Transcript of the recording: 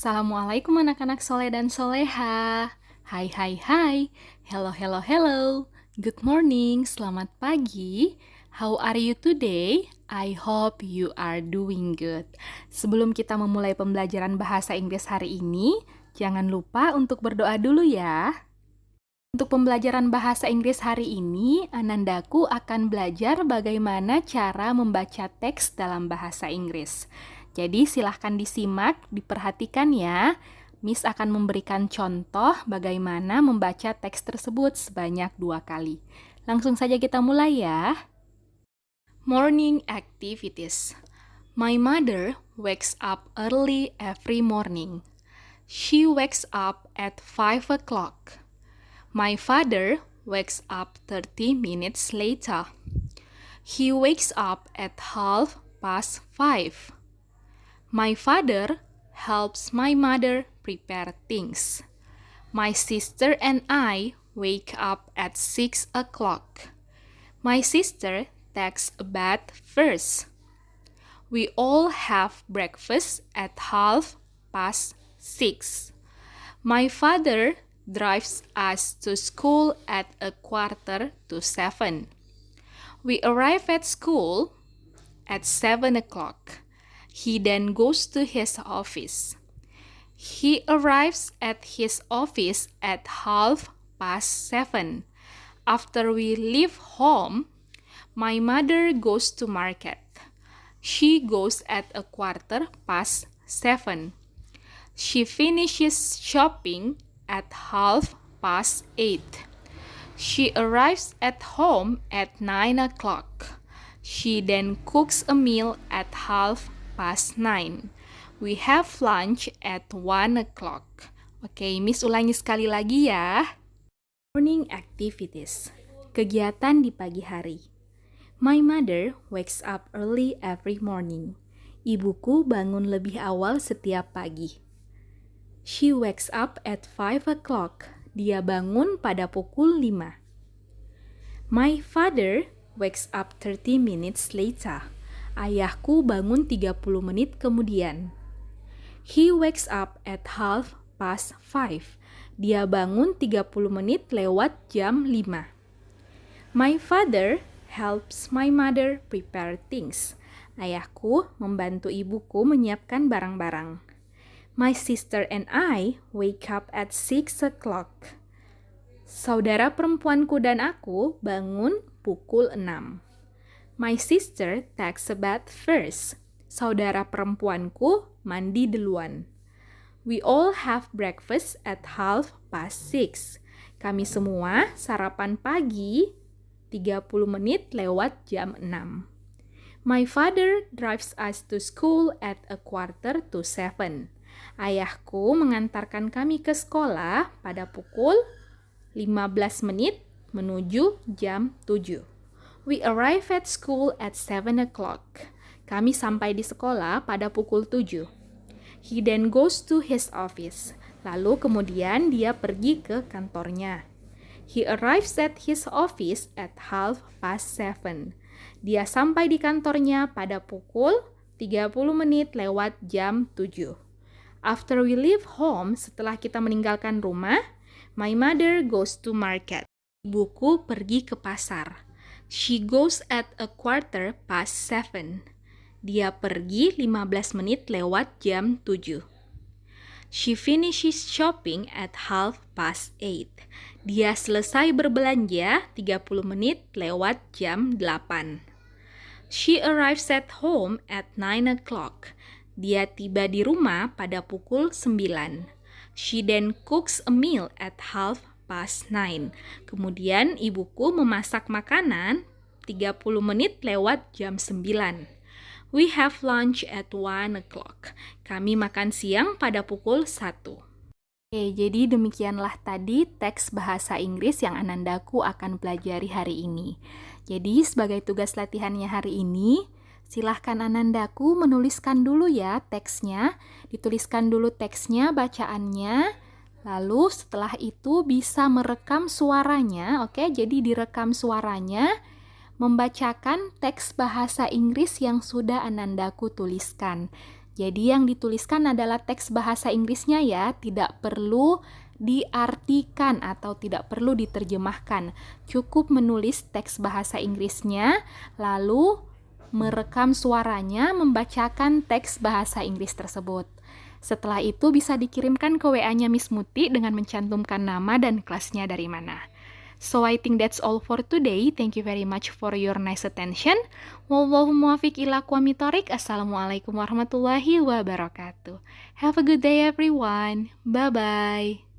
Assalamualaikum anak-anak soleh dan soleha. Hai hai hai. Hello hello hello. Good morning, selamat pagi. How are you today? I hope you are doing good. Sebelum kita memulai pembelajaran bahasa Inggris hari ini, jangan lupa untuk berdoa dulu ya. Untuk pembelajaran bahasa Inggris hari ini, Anandaku akan belajar bagaimana cara membaca teks dalam bahasa Inggris. Jadi silahkan disimak, diperhatikan ya. Miss akan memberikan contoh bagaimana membaca teks tersebut sebanyak 2 kali. Langsung saja kita mulai ya. Morning activities. My mother wakes up early every morning. She wakes up at 5 o'clock. My father wakes up 30 minutes later. He wakes up at 5:30. My father helps my mother prepare things. My sister and I wake up at 6 o'clock. My sister takes a bath first. We all have breakfast at 6:30. My father drives us to school at 6:45. We arrive at school at 7 o'clock. He then goes to his office. He arrives at his office at 7:30. After we leave home, my mother goes to market. She goes at 7:15. She finishes shopping at 8:30. She arrives at home at 9 o'clock. She then cooks a meal at 9:30. We have lunch at 1 o'clock. Oke, Miss ulangi sekali lagi ya. Morning activities. Kegiatan di pagi hari. My mother wakes up early every morning. Ibuku bangun lebih awal setiap pagi. She wakes up at 5 o'clock. Dia bangun pada pukul 5. My father wakes up 30 minutes later. Ayahku bangun 30 menit kemudian. He wakes up at 5:30. Dia bangun 30 menit lewat jam 5. My father helps my mother prepare things. Ayahku membantu ibuku menyiapkan barang-barang. My sister and I wake up at 6 o'clock. Saudara perempuanku dan aku bangun pukul 6. My sister takes a bath first. Saudara perempuanku mandi duluan. We all have breakfast at 6:30. Kami semua sarapan pagi 30 menit lewat jam 6. My father drives us to school at 6:45. Ayahku mengantarkan kami ke sekolah pada pukul 15 menit menuju jam 7. We arrive at school at 7 o'clock. Kami sampai di sekolah pada pukul 7. He then goes to his office. Lalu kemudian dia pergi ke kantornya. He arrives at his office at 7:30. Dia sampai di kantornya pada pukul 30 menit lewat jam 7. After we leave home, setelah kita meninggalkan rumah, my mother goes to market. Ibuku pergi ke pasar. She goes at 7:15. Dia pergi 15 menit lewat jam 7. She finishes shopping at 8:30. Dia selesai berbelanja 30 menit lewat jam 8. She arrives at home at 9 o'clock. Dia tiba di rumah pada pukul 9. She then cooks a meal at 9:30. Kemudian ibuku memasak makanan 30 menit lewat jam 9. We have lunch at 1 o'clock. Kami makan siang pada pukul 1. Oke, jadi demikianlah tadi teks bahasa Inggris yang Anandaku akan pelajari hari ini. Jadi sebagai tugas latihannya hari ini, silahkan Anandaku menuliskan dulu ya teksnya. Dituliskan dulu teksnya, bacaannya. Lalu setelah itu bisa merekam suaranya, oke? Jadi direkam suaranya, membacakan teks bahasa Inggris yang sudah Anandaku tuliskan. Jadi yang dituliskan adalah teks bahasa Inggrisnya ya, tidak perlu diartikan atau tidak perlu diterjemahkan. Cukup menulis teks bahasa Inggrisnya, lalu merekam suaranya membacakan teks bahasa Inggris tersebut. Setelah itu bisa dikirimkan ke WA-nya Miss Muti dengan mencantumkan nama dan kelasnya dari mana. So I think that's all for today. Thank you very much for your nice attention. Wallahu muwaffiq ila aqwamit thoriq. Assalamualaikum warahmatullahi wabarakatuh. Have a good day everyone. Bye bye.